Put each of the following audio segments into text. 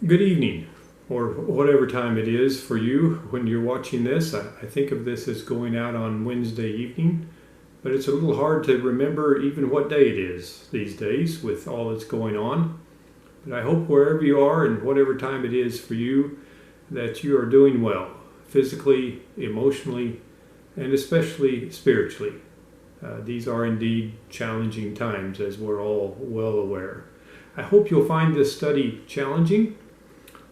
Good evening, or whatever time it is for you when you're watching this. I think of this as going out on Wednesday evening, but it's a little hard to remember even what day it is these days with all that's going on. But I hope wherever you are and whatever time it is for you, that you are doing well, physically, emotionally, and especially spiritually. These are indeed challenging times, as we're all well aware. I hope you'll find this study challenging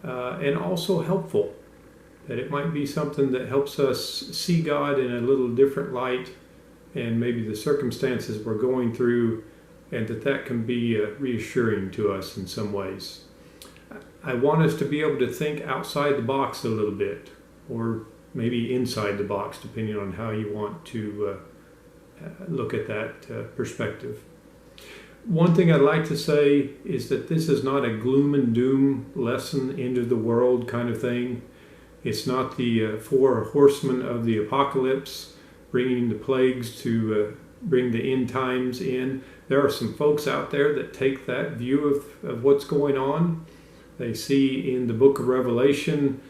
and also helpful, that it might be something that helps us see God in a little different light and maybe the circumstances we're going through, and that can be reassuring to us in some ways. I want us to be able to think outside the box a little bit, or maybe inside the box, depending on how you want to look at that perspective. One thing I'd like to say is that this is not a gloom and doom lesson, end of the world kind of thing. It's not the four horsemen of the apocalypse bringing the plagues to bring the end times in. There are some folks out there that take that view of what's going on. They see in the book of Revelation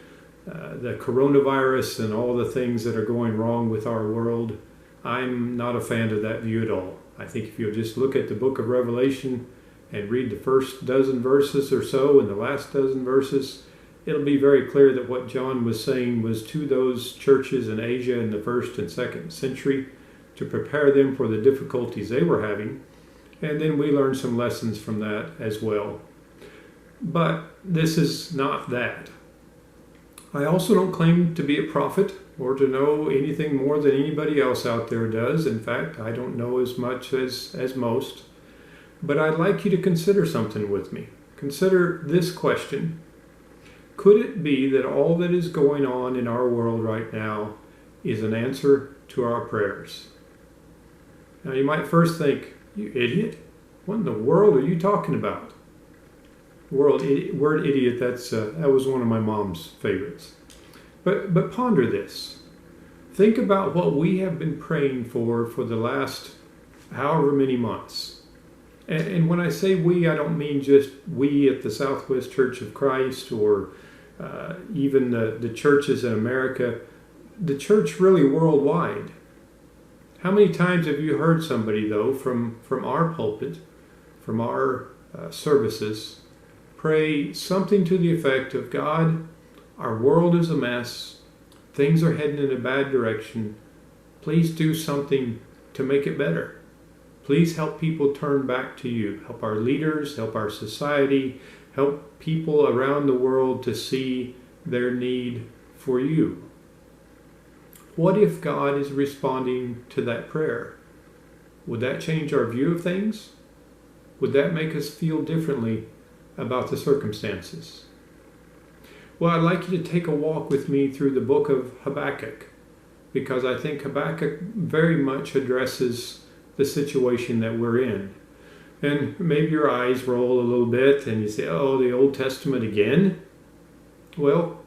the coronavirus and all the things that are going wrong with our world. I'm not a fan of that view at all. I think if you'll just look at the book of Revelation and read the first dozen verses or so and the last dozen verses, it'll be very clear that what John was saying was to those churches in Asia in the first and second century to prepare them for the difficulties they were having. And then we learn some lessons from that as well. But this is not that. I also don't claim to be a prophet or to know anything more than anybody else out there does. In fact, I don't know as much as most. But I'd like you to consider something with me. Consider this question. Could it be that all that is going on in our world right now is an answer to our prayers? Now you might first think, you idiot, what in the world are you talking about? Word idiot, that was one of my mom's favorites. But ponder this. Think about what we have been praying for the last however many months. And when I say we, I don't mean just we at the Southwest Church of Christ or even the churches in America, the church really worldwide. How many times have you heard somebody, though, from our pulpit, from our services, pray something to the effect of, God, our world is a mess. Things are heading in a bad direction. Please do something to make it better. Please help people turn back to you. Help our leaders, help our society, help people around the world to see their need for you. What if God is responding to that prayer? Would that change our view of things? Would that make us feel differently about the circumstances? Well, I'd like you to take a walk with me through the book of Habakkuk, because I think Habakkuk very much addresses the situation that we're in. And maybe your eyes roll a little bit and you say, oh, the Old Testament again? Well,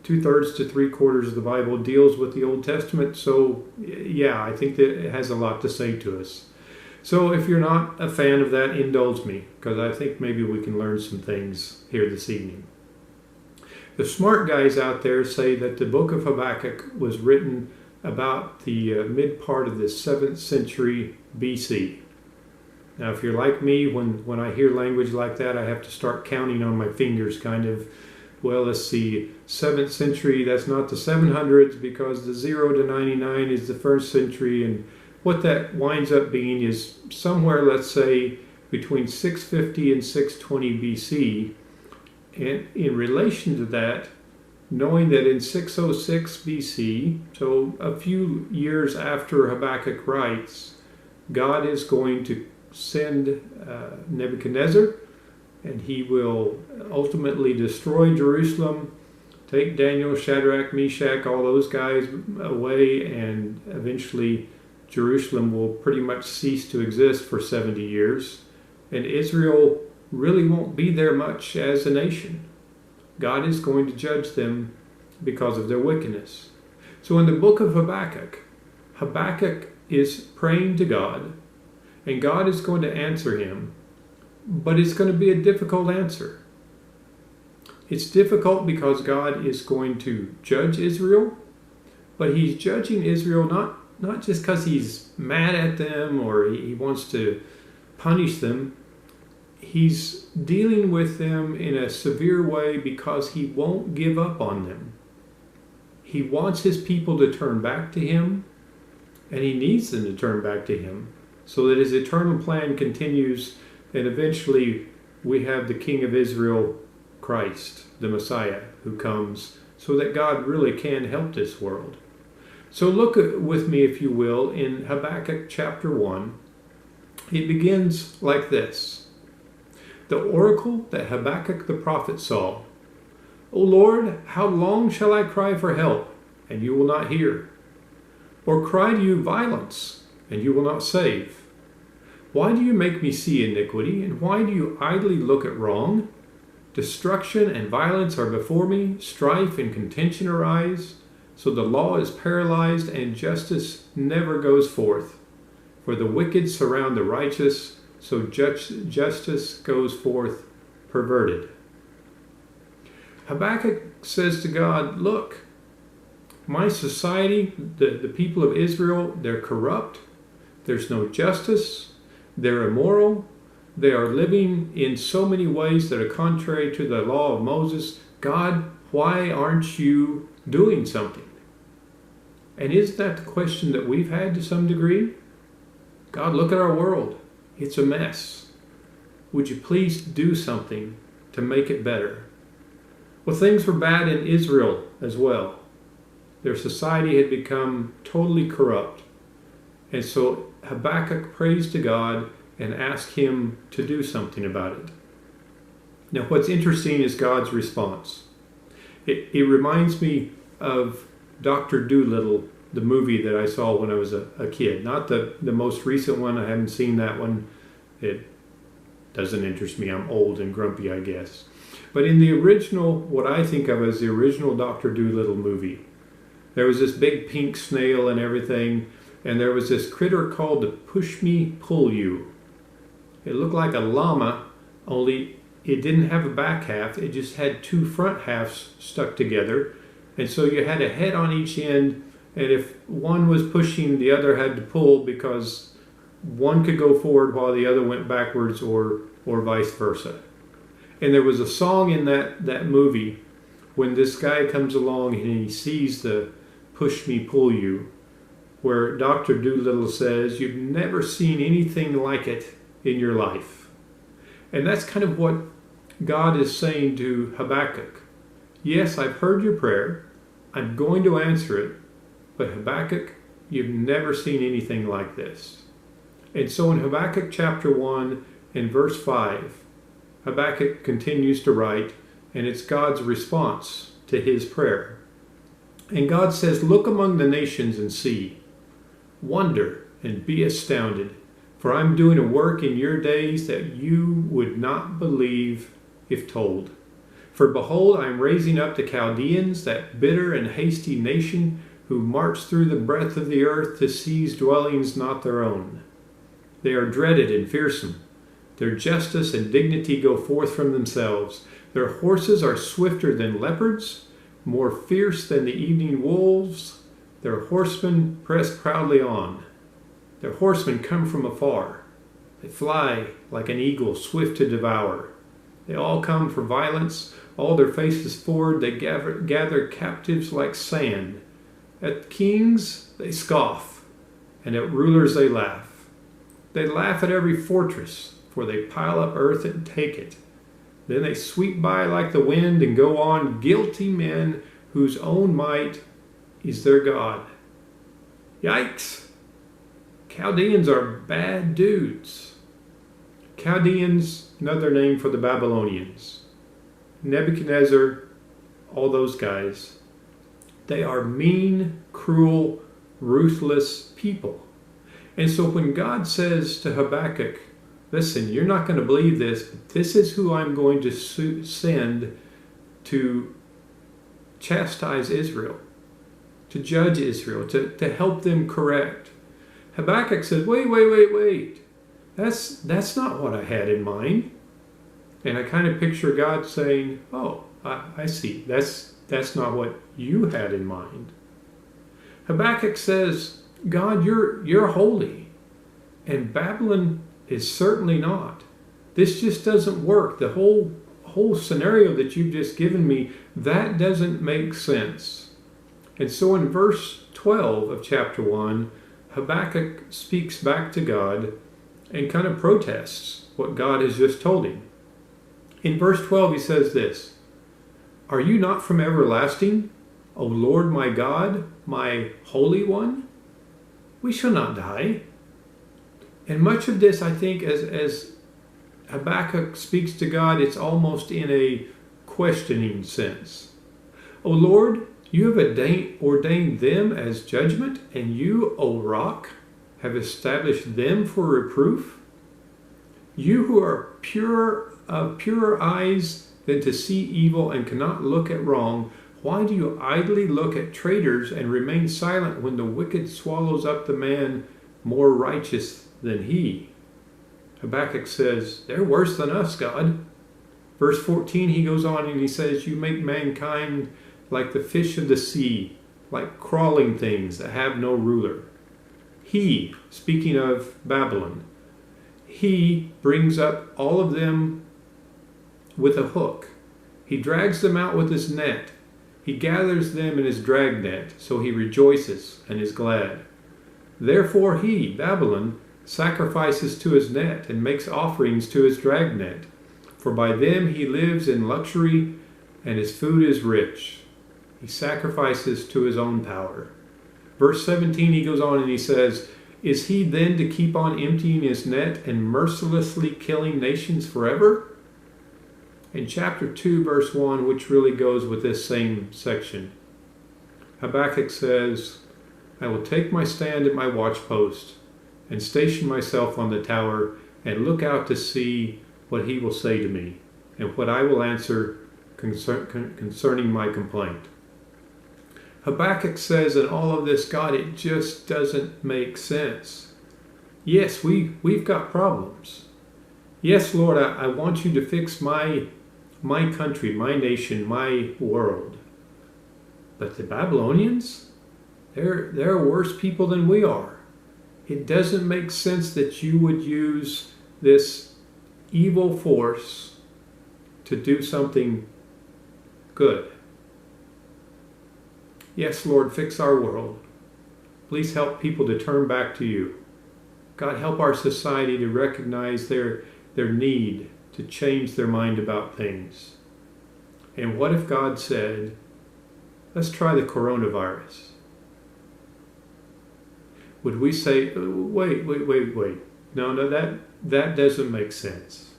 2/3 to 3/4 of the Bible deals with the Old Testament, so yeah, I think that it has a lot to say to us. So if you're not a fan of that, indulge me, because I think maybe we can learn some things here this evening. The smart guys out there say that the book of Habakkuk was written about the mid part of the 7th century BC. Now, if you're like me, when I hear language like that, I have to start counting on my fingers, kind of. Well, let's see, 7th century, that's not the 700s, because the 0 to 99 is the 1st century, and what that winds up being is somewhere, let's say, between 650 and 620 BC. And in relation to that, knowing that in 606 BC, so a few years after Habakkuk writes, God is going to send Nebuchadnezzar, and he will ultimately destroy Jerusalem, take Daniel, Shadrach, Meshach, all those guys away, and eventually Jerusalem will pretty much cease to exist for 70 years, and Israel really won't be there much as a nation. God is going to judge them because of their wickedness. So in the book of Habakkuk, Habakkuk is praying to God, and God is going to answer him, but it's going to be a difficult answer. It's difficult because God is going to judge Israel, but he's judging Israel not just because he's mad at them or he wants to punish them. He's dealing with them in a severe way because he won't give up on them. He wants his people to turn back to him, and he needs them to turn back to him so that his eternal plan continues, and eventually we have the King of Israel, Christ, the Messiah, who comes so that God really can help this world. So look with me, if you will, in Habakkuk chapter 1. It begins like this. The oracle that Habakkuk the prophet saw. O Lord, how long shall I cry for help, and you will not hear? Or cry to you violence, and you will not save? Why do you make me see iniquity, and why do you idly look at wrong? Destruction and violence are before me, strife and contention arise. So the law is paralyzed, and justice never goes forth. For the wicked surround the righteous, so justice goes forth perverted. Habakkuk says to God, look, my society, the people of Israel, they're corrupt. There's no justice. They're immoral. They are living in so many ways that are contrary to the law of Moses. God, why aren't you doing something? And isn't that the question that we've had to some degree? God, look at our world. It's a mess. Would you please do something to make it better? Well, things were bad in Israel as well. Their society had become totally corrupt. And so Habakkuk prays to God and asks him to do something about it. Now, what's interesting is God's response. It reminds me of Dr. Dolittle, the movie that I saw when I was a kid. Not the most recent one. I haven't seen that one. It doesn't interest me. I'm old and grumpy, I guess. But in the original, what I think of as the original Dr. Dolittle movie, there was this big pink snail and everything, and there was this critter called the push-me-pull-you. It looked like a llama, only it didn't have a back half. It just had two front halves stuck together. And so you had a head on each end, and if one was pushing, the other had to pull because one could go forward while the other went backwards, or vice versa. And there was a song in that movie when this guy comes along and he sees the push me, pull you, where Dr. Dolittle says, you've never seen anything like it in your life. And that's kind of what God is saying to Habakkuk. Yes, I've heard your prayer. I'm going to answer it. But Habakkuk, you've never seen anything like this. And so in Habakkuk chapter 1 and verse 5, Habakkuk continues to write, and it's God's response to his prayer. And God says, look among the nations and see. Wonder and be astounded, for I'm doing a work in your days that you would not believe if told. For behold, I am raising up the Chaldeans, that bitter and hasty nation, who march through the breadth of the earth to seize dwellings not their own. They are dreaded and fearsome. Their justice and dignity go forth from themselves. Their horses are swifter than leopards, more fierce than the evening wolves. Their horsemen press proudly on. Their horsemen come from afar. They fly like an eagle, swift to devour. They all come for violence. All their faces forward. They gather captives like sand. At kings they scoff, and at rulers they laugh. They laugh at every fortress, for they pile up earth and take it. Then they sweep by like the wind and go on, guilty men whose own might is their God. Yikes! Chaldeans are bad dudes. Chaldeans, another name for the Babylonians. Nebuchadnezzar, all those guys. They are mean, cruel, ruthless people. And so when God says to Habakkuk, listen, you're not going to believe this, but this is who I'm going to send to chastise Israel, to judge Israel, to help them correct. Habakkuk says, wait. That's not what I had in mind. And I kind of picture God saying, oh, I see. That's not what you had in mind. Habakkuk says, God, you're holy, and Babylon is certainly not. This just doesn't work. The whole scenario that you've just given me, that doesn't make sense. And so in verse 12 of chapter 1, Habakkuk speaks back to God and kind of protests what God has just told him. In verse 12 he says this, "Are you not from everlasting, O Lord my God, my Holy One? We shall not die." And much of this, I think, as Habakkuk speaks to God, it's almost in a questioning sense. "O Lord, you have ordained them as judgment, and you, O rock, have established them for reproof. You who are purer eyes than to see evil and cannot look at wrong, why do you idly look at traitors and remain silent when the wicked swallows up the man more righteous than he?" Habakkuk says, they're worse than us, God. Verse 14, he goes on and he says, "You make mankind like the fish of the sea, like crawling things that have no ruler. He," speaking of Babylon, "he brings up all of them with a hook. He drags them out with his net. He gathers them in his dragnet, so he rejoices and is glad. Therefore he, Babylon, sacrifices to his net and makes offerings to his dragnet. For by them he lives in luxury, and his food is rich. He sacrifices to his own power." Verse 17, he goes on and he says, "Is he then to keep on emptying his net and mercilessly killing nations forever?" In chapter 2, verse 1, which really goes with this same section, Habakkuk says, "I will take my stand at my watchpost and station myself on the tower and look out to see what he will say to me and what I will answer concerning my complaint." Habakkuk says in all of this, God, it just doesn't make sense. Yes, we've got problems. Yes, Lord, I want you to fix my country, my nation, my world. But the Babylonians, they're worse people than we are. It doesn't make sense that you would use this evil force to do something good. Yes, Lord, fix our world. Please help people to turn back to you. God, help our society to recognize their need to change their mind about things. And what if God said, let's try the coronavirus? Would we say, wait. No, that doesn't make sense.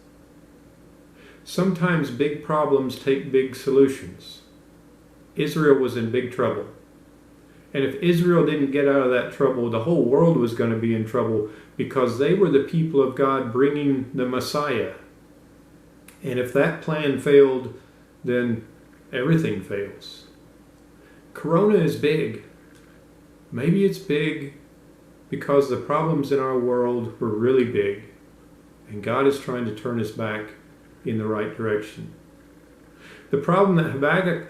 Sometimes big problems take big solutions. Israel was in big trouble. And if Israel didn't get out of that trouble, the whole world was going to be in trouble because they were the people of God bringing the Messiah. And if that plan failed, then everything fails. Corona is big. Maybe it's big because the problems in our world were really big, and God is trying to turn us back in the right direction. The problem that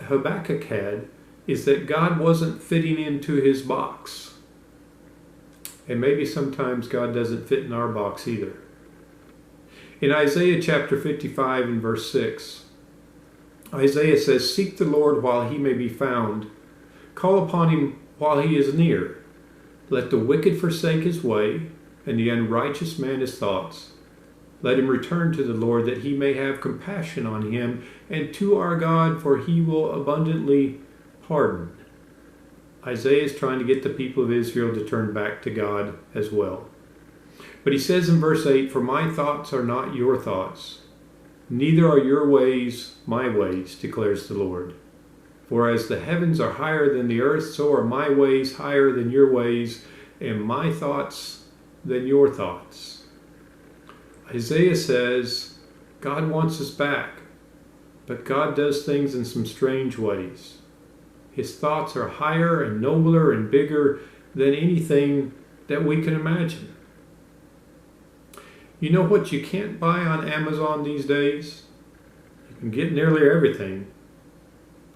Habakkuk had is that God wasn't fitting into his box. And maybe sometimes God doesn't fit in our box either. In Isaiah chapter 55 and verse 6, Isaiah says, "Seek the Lord while he may be found. Call upon him while he is near. Let the wicked forsake his way, and the unrighteous man his thoughts. Let him return to the Lord, that he may have compassion on him, and to our God, for he will abundantly pardon." Isaiah is trying to get the people of Israel to turn back to God as well. But he says in verse 8, "For my thoughts are not your thoughts, neither are your ways my ways, declares the Lord. For as the heavens are higher than the earth, so are my ways higher than your ways, and my thoughts than your thoughts." Isaiah says God wants us back, but God does things in some strange ways. His thoughts are higher and nobler and bigger than anything that we can imagine. You know what you can't buy on Amazon these days? You can get nearly everything,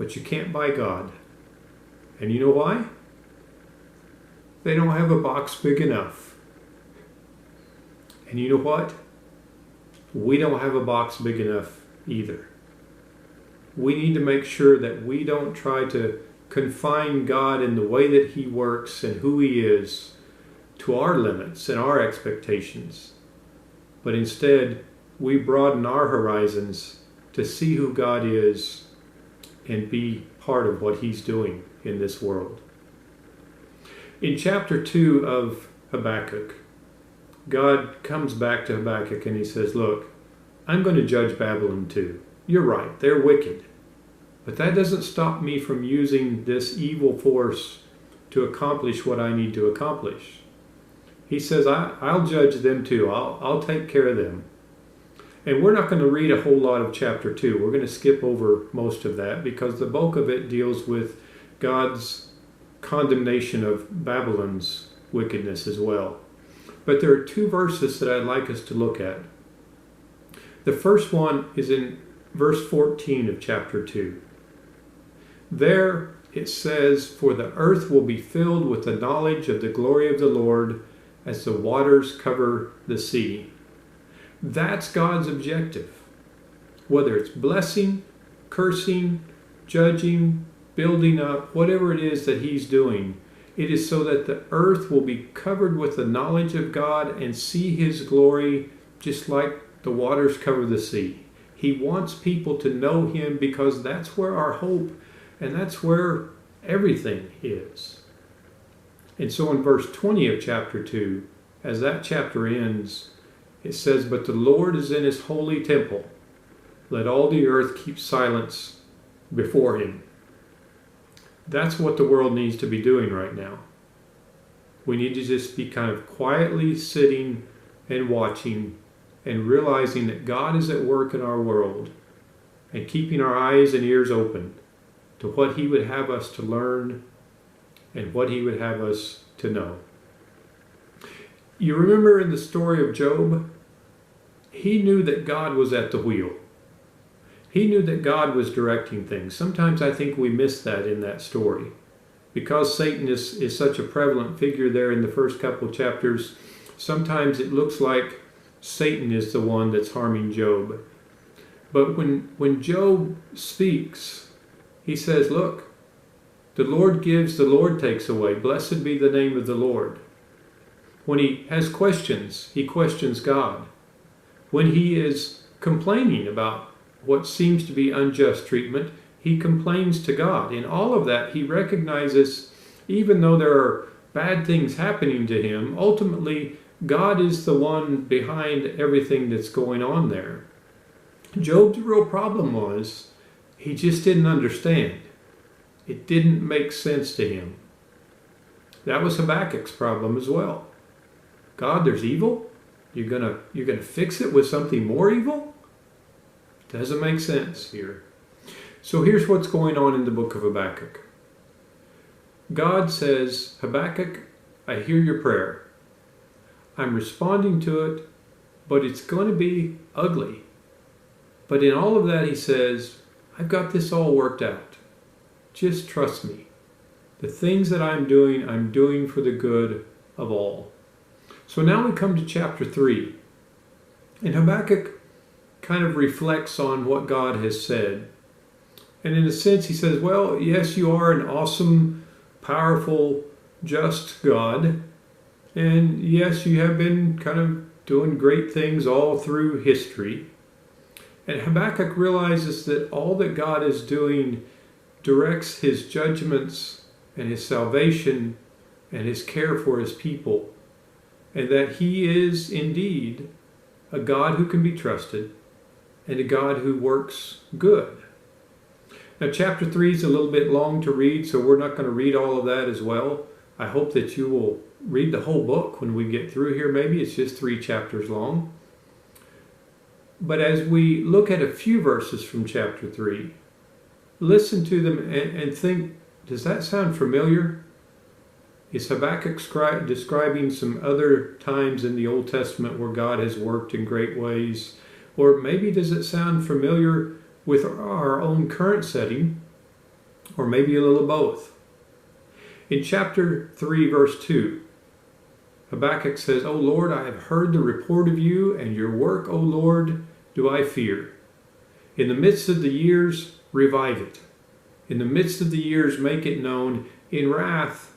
but you can't buy God. And you know why? They don't have a box big enough. And you know what? We don't have a box big enough either. We need to make sure that we don't try to confine God in the way that He works and who He is to our limits and our expectations. But instead, we broaden our horizons to see who God is and be part of what He's doing in this world. In chapter 2 of Habakkuk, God comes back to Habakkuk and He says, look, I'm going to judge Babylon too. You're right, they're wicked. But that doesn't stop me from using this evil force to accomplish what I need to accomplish. He says, I'll judge them too. I'll take care of them. And we're not going to read a whole lot of chapter 2. We're going to skip over most of that because the bulk of it deals with God's condemnation of Babylon's wickedness as well. But there are 2 verses that I'd like us to look at. The first one is in verse 14 of chapter 2. There it says, for the earth will be filled with the knowledge of the glory of the Lord as the waters cover the sea. That's God's objective. Whether it's blessing, cursing, judging, building up, whatever it is that He's doing, it is so that the earth will be covered with the knowledge of God and see His glory just like the waters cover the sea. He wants people to know Him because that's where our hope and that's where everything is. And so in verse 20 of chapter 2, as that chapter ends, it says, but the Lord is in His holy temple. Let all the earth keep silence before Him. That's what the world needs to be doing right now. We need to just be kind of quietly sitting and watching and realizing that God is at work in our world and keeping our eyes and ears open to what He would have us to learn and what He would have us to know. You remember in the story of Job, he knew that God was at the wheel. He knew that God was directing things. Sometimes I think we miss that in that story. Because Satan is such a prevalent figure there in the first couple of chapters, sometimes it looks like Satan is the one that's harming Job. But when Job speaks, he says, look, the Lord gives, the Lord takes away. Blessed be the name of the Lord. When he has questions, he questions God. When he is complaining about what seems to be unjust treatment, he complains to God. In all of that, he recognizes, even though there are bad things happening to him, ultimately, God is the one behind everything that's going on there. Job's real problem was, he just didn't understand. It didn't make sense to him. That was Habakkuk's problem as well. God, there's evil? You're gonna fix it with something more evil? Doesn't make sense here. So here's what's going on in the book of Habakkuk. God says, Habakkuk, I hear your prayer. I'm responding to it, but it's going to be ugly. But in all of that, he says, I've got this all worked out. Just trust me. The things that I'm doing for the good of all. So now we come to chapter 3. And Habakkuk kind of reflects on what God has said. And in a sense, he says, well, yes, you are an awesome, powerful, just God. And yes, you have been kind of doing great things all through history. And Habakkuk realizes that all that God is doing directs His judgments and His salvation and His care for His people. And that He is indeed a God who can be trusted and a God who works good. Now, chapter 3 is a little bit long to read, so we're not going to read all of that as well. I hope that you will read the whole book when we get through here. Maybe it's just 3 chapters long. But as we look at a few verses from chapter 3, listen to them and think, does that sound familiar? Is Habakkuk describing some other times in the Old Testament where God has worked in great ways? Or maybe does it sound familiar with our own current setting or maybe a little of both. In chapter 3, verse 2, Habakkuk says, O Lord, I have heard the report of you, and your work, O Lord, do I fear. In the midst of the years, revive it. In the midst of the years, make it known. In wrath,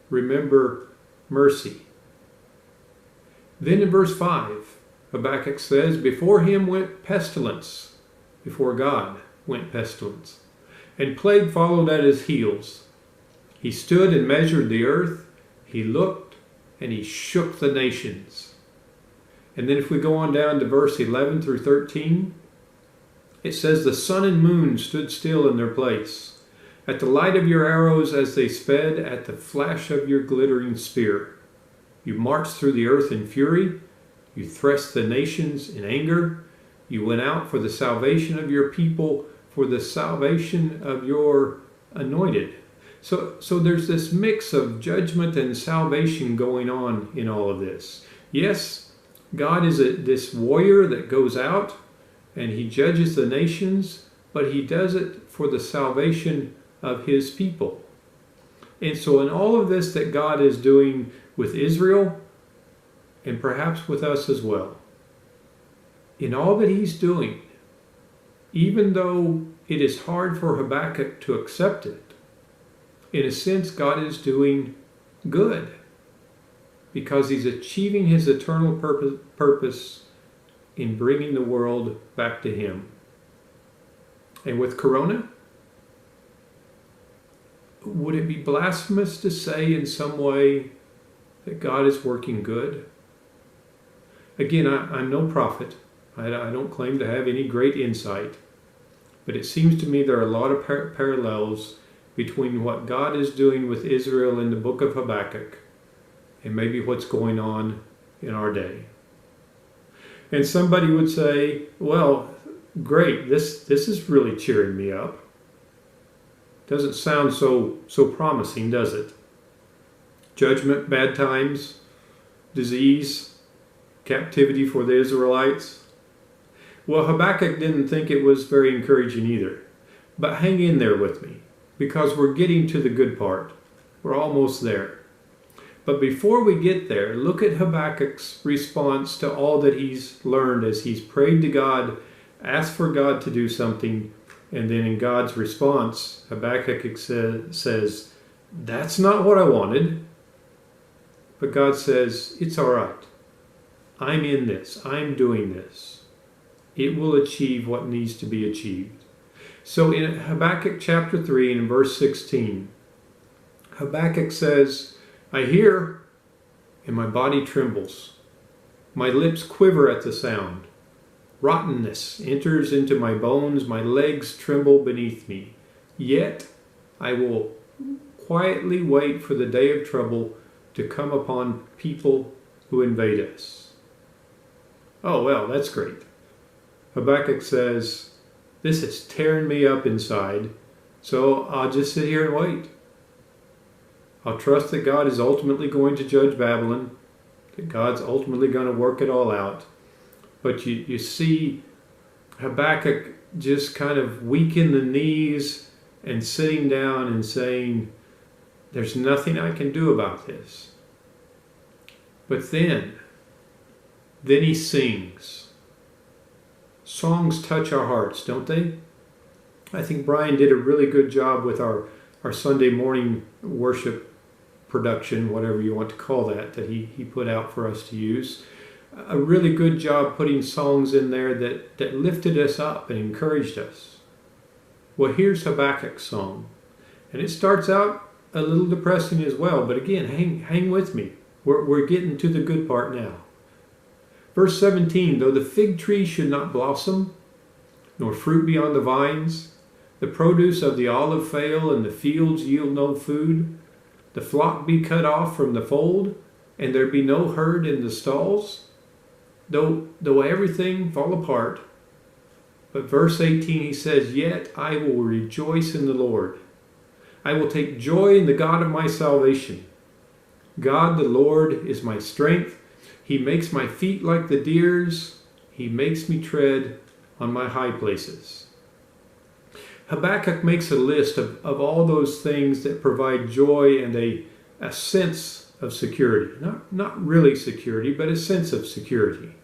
remember mercy. Then in verse 5, Habakkuk says, before him went pestilence, before God went pestilence, and plague followed at his heels. He stood and measured the earth. He looked and he shook the nations. And then if we go on down to verse 11 through 13, it says, the sun and moon stood still in their place, at the light of your arrows as they sped, at the flash of your glittering spear. You marched through the earth in fury. You threshed the nations in anger. You went out for the salvation of your people, for the salvation of your anointed. So there's this mix of judgment and salvation going on in all of this. Yes, God is this warrior that goes out and he judges the nations, but he does it for the salvation of his people. And so in all of this that God is doing with Israel, and perhaps with us as well, in all that he's doing, even though it is hard for Habakkuk to accept it, in a sense God is doing good, because he's achieving his eternal purpose in bringing the world back to him. And with Corona, would it be blasphemous to say in some way that God is working good? Again, I'm no prophet. I don't claim to have any great insight. But it seems to me there are a lot of parallels between what God is doing with Israel in the book of Habakkuk and maybe what's going on in our day. And somebody would say, well, great, this is really cheering me up. Doesn't sound so promising, does it? Judgment, bad times, disease, captivity for the Israelites. Well, Habakkuk didn't think it was very encouraging either. But hang in there with me, because we're getting to the good part. We're almost there. But before we get there, look at Habakkuk's response to all that he's learned as he's prayed to God, asked for God to do something, and then in God's response, Habakkuk says, that's not what I wanted. But God says, it's all right. I'm in this. I'm doing this. It will achieve what needs to be achieved. So in Habakkuk chapter 3 and verse 16, Habakkuk says, I hear, and my body trembles. My lips quiver at the sound. Rottenness enters into my bones. My legs tremble beneath me. Yet I will quietly wait for the day of trouble to come upon people who invade us. Oh, well, that's great. Habakkuk says, this is tearing me up inside, so I'll just sit here and wait. I'll trust that God is ultimately going to judge Babylon, that God's ultimately going to work it all out. But you see Habakkuk just kind of weak in the knees and sitting down and saying, there's nothing I can do about this. But then he sings. Songs touch our hearts, don't they? I think Brian did a really good job with our Sunday morning worship production, whatever you want to call that he put out for us to use. A really good job putting songs in there that lifted us up and encouraged us. Well, here's Habakkuk's song. And it starts out a little depressing as well, but again, hang with me. We're getting to the good part now. Verse 17, though the fig tree should not blossom, nor fruit be on the vines, the produce of the olive fail, and the fields yield no food, the flock be cut off from the fold, and there be no herd in the stalls, though everything fall apart. But verse 18, he says, yet I will rejoice in the Lord. I will take joy in the God of my salvation. God the Lord is my strength. He makes my feet like the deer's. He makes me tread on my high places. Habakkuk makes a list of all those things that provide joy and a sense of security. Not really security, but a sense of security.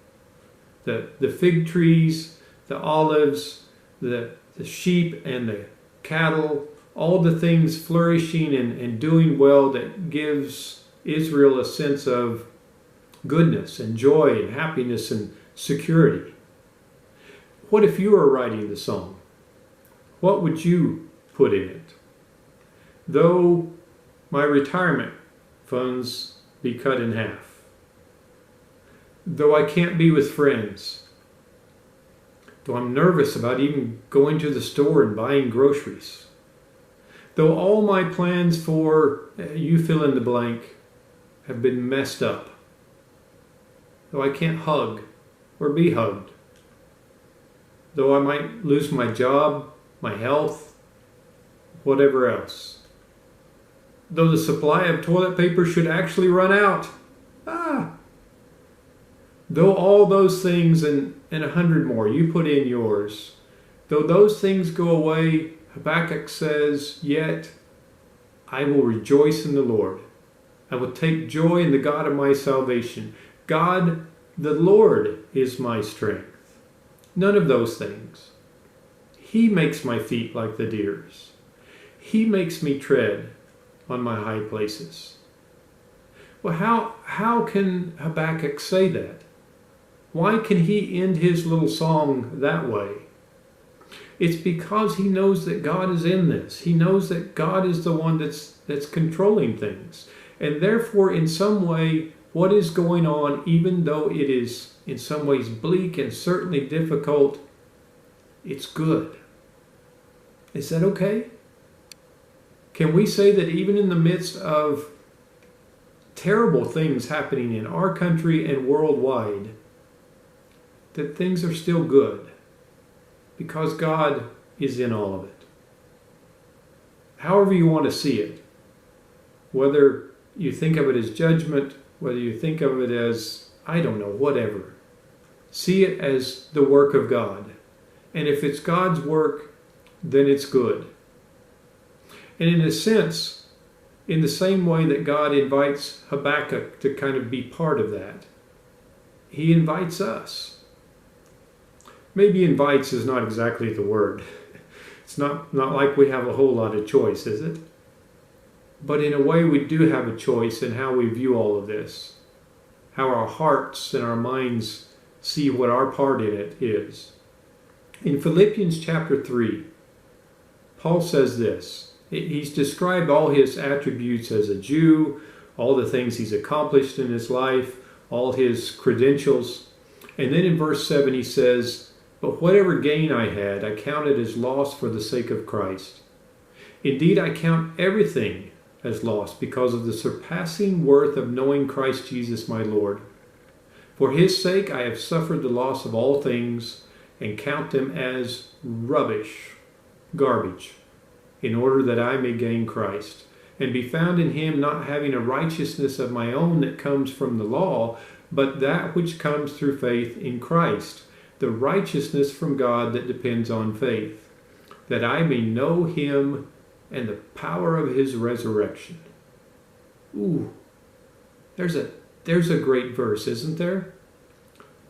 The fig trees, the olives, the sheep and the cattle, all the things flourishing and doing well that gives Israel a sense of goodness and joy and happiness and security. What if you were writing the song? What would you put in it? Though my retirement funds be cut in half, though I can't be with friends, though I'm nervous about even going to the store and buying groceries, though all my plans for you fill in the blank have been messed up, though I can't hug or be hugged, though I might lose my job, my health, whatever else, though the supply of toilet paper should actually run out, though all those things and 100 more, you put in yours, though those things go away, Habakkuk says, yet I will rejoice in the Lord. I will take joy in the God of my salvation. God, the Lord, is my strength. None of those things. He makes my feet like the deer's. He makes me tread on my high places. Well, how can Habakkuk say that? Why can he end his little song that way? It's because he knows that God is in this. He knows that God is the one that's controlling things. And therefore, in some way, what is going on, even though it is in some ways bleak and certainly difficult, it's good. Is that okay? Can we say that even in the midst of terrible things happening in our country and worldwide, that things are still good because God is in all of it? However you want to see it, whether you think of it as judgment, whether you think of it as, I don't know, whatever. See it as the work of God. And if it's God's work, then it's good. And in a sense, in the same way that God invites Habakkuk to kind of be part of that, he invites us. Maybe invites is not exactly the word. It's not like we have a whole lot of choice, is it? But in a way we do have a choice in how we view all of this. How our hearts and our minds see what our part in it is. In Philippians chapter 3, Paul says this. He's described all his attributes as a Jew, all the things he's accomplished in his life, all his credentials. And then in verse 7 he says, "But whatever gain I had, I counted as loss for the sake of Christ. Indeed, I count everything as loss because of the surpassing worth of knowing Christ Jesus my Lord. For his sake I have suffered the loss of all things and count them as rubbish, garbage, in order that I may gain Christ, and be found in him, not having a righteousness of my own that comes from the law, but that which comes through faith in Christ, the righteousness from God that depends on faith, that I may know him and the power of his resurrection." Ooh, there's a great verse, isn't there?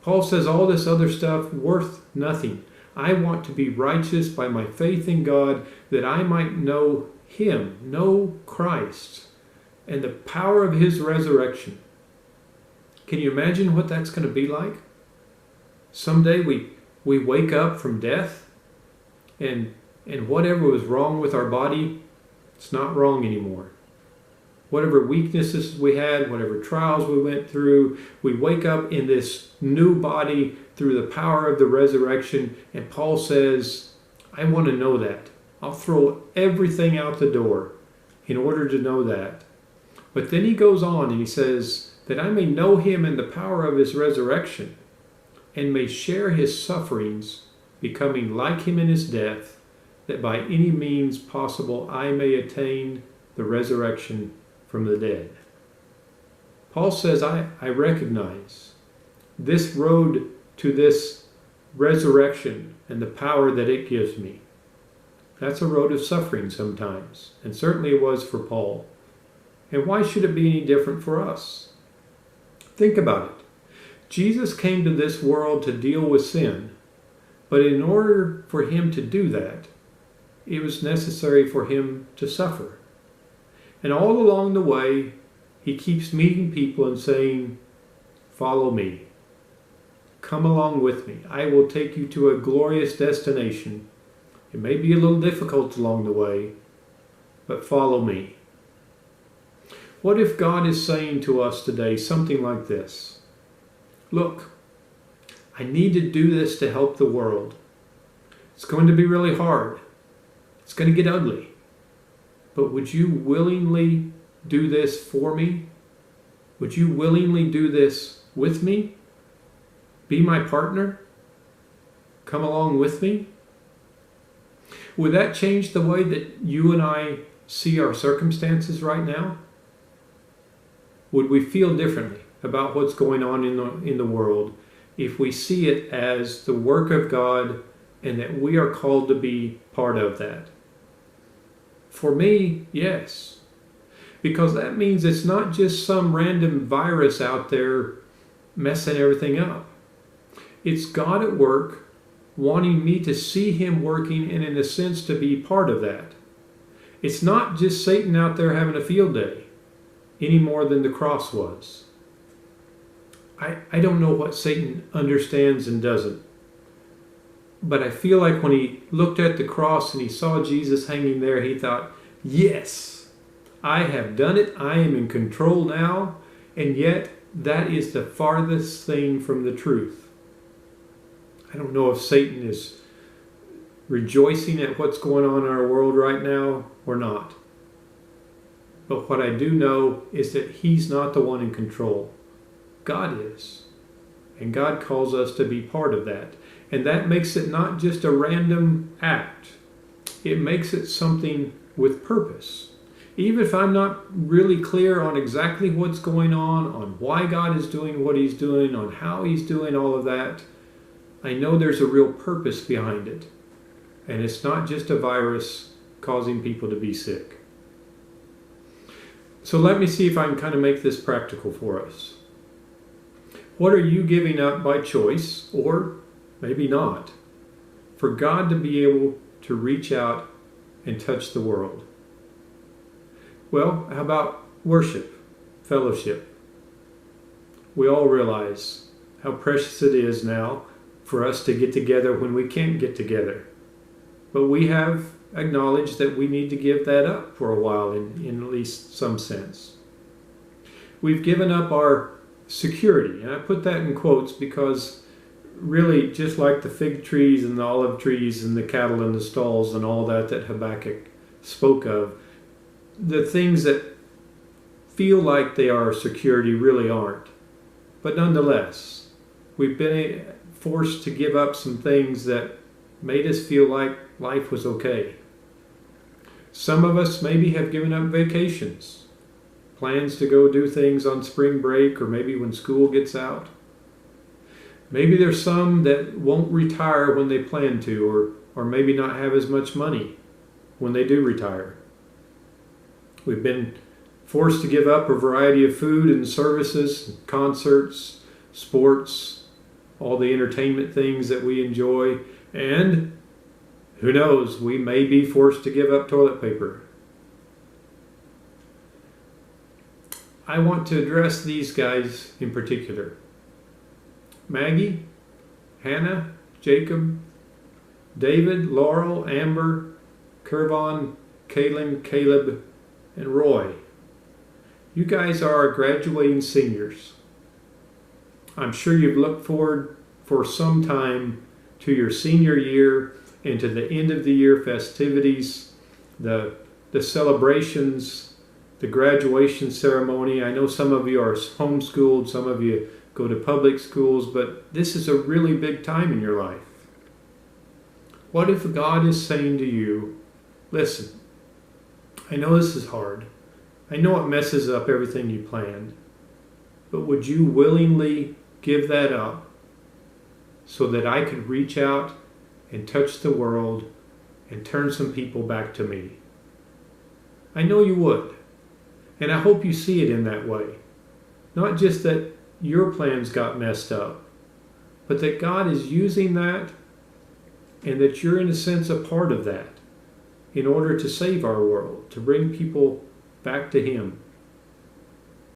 Paul says all this other stuff worth nothing. I want to be righteous by my faith in God, that I might know him, know Christ, and the power of his resurrection. Can you imagine what that's going to be like? Someday we wake up from death, and whatever was wrong with our body, it's not wrong anymore. Whatever weaknesses we had, whatever trials we went through, we wake up in this new body through the power of the resurrection. And Paul says, I want to know that. I'll throw everything out the door in order to know that. But then he goes on and he says, that I may know him in the power of his resurrection, and may share his sufferings, becoming like him in his death, that by any means possible I may attain the resurrection from the dead. Paul says, I recognize this road to this resurrection and the power that it gives me. That's a road of suffering sometimes, and certainly it was for Paul. And why should it be any different for us? Think about it. Jesus came to this world to deal with sin, but in order for him to do that, it was necessary for him to suffer. And all along the way, he keeps meeting people and saying, "Follow me. Come along with me. I will take you to a glorious destination. It may be a little difficult along the way, but follow me." What if God is saying to us today something like this? Look, I need to do this to help the world. It's going to be really hard. It's going to get ugly. But would you willingly do this for me? Would you willingly do this with me? Be my partner? Come along with me? Would that change the way that you and I see our circumstances right now? Would we feel differently about what's going on in the world if we see it as the work of God and that we are called to be part of that? For me, yes. Because that means it's not just some random virus out there messing everything up. It's God at work, wanting me to see him working and in a sense to be part of that. It's not just Satan out there having a field day, any more than the cross was. I don't know what Satan understands and doesn't. But I feel like when he looked at the cross and he saw Jesus hanging there, he thought, yes, I have done it. I am in control now. And yet, that is the farthest thing from the truth. I don't know if Satan is rejoicing at what's going on in our world right now or not. But what I do know is that he's not the one in control. God is. And God calls us to be part of that. And that makes it not just a random act. It makes it something with purpose. Even if I'm not really clear on exactly what's going on why God is doing what he's doing, on how he's doing all of that, I know there's a real purpose behind it. And it's not just a virus causing people to be sick. So let me see if I can kind of make this practical for us. What are you giving up by choice, or maybe not, for God to be able to reach out and touch the world? Well, how about worship, fellowship? We all realize how precious it is now for us to get together when we can't get together. But we have acknowledged that we need to give that up for a while in at least some sense. We've given up our security, and I put that in quotes because really, just like the fig trees and the olive trees and the cattle in the stalls and all that Habakkuk spoke of, the things that feel like they are security really aren't. But nonetheless, we've been forced to give up some things that made us feel like life was okay. Some of us maybe have given up vacations, plans to go do things on spring break or maybe when school gets out. Maybe there's some that won't retire when they plan to, or maybe not have as much money when they do retire. We've been forced to give up a variety of food and services, concerts, sports, all the entertainment things that we enjoy, and who knows, we may be forced to give up toilet paper. I want to address these guys in particular. Maggie, Hannah, Jacob, David, Laurel, Amber, Kervon, Kaylin, Caleb, and Roy. You guys are our graduating seniors. I'm sure you've looked forward for some time to your senior year and to the end of the year festivities, the celebrations, the graduation ceremony. I know some of you are homeschooled, some of you go to public schools, but this is a really big time in your life. What if God is saying to you, listen, I know this is hard. I know it messes up everything you planned, but would you willingly give that up so that I could reach out and touch the world and turn some people back to me. I know you would. And I hope you see it in that way. Not just that your plans got messed up, but that God is using that and that you're in a sense a part of that in order to save our world, to bring people back to Him.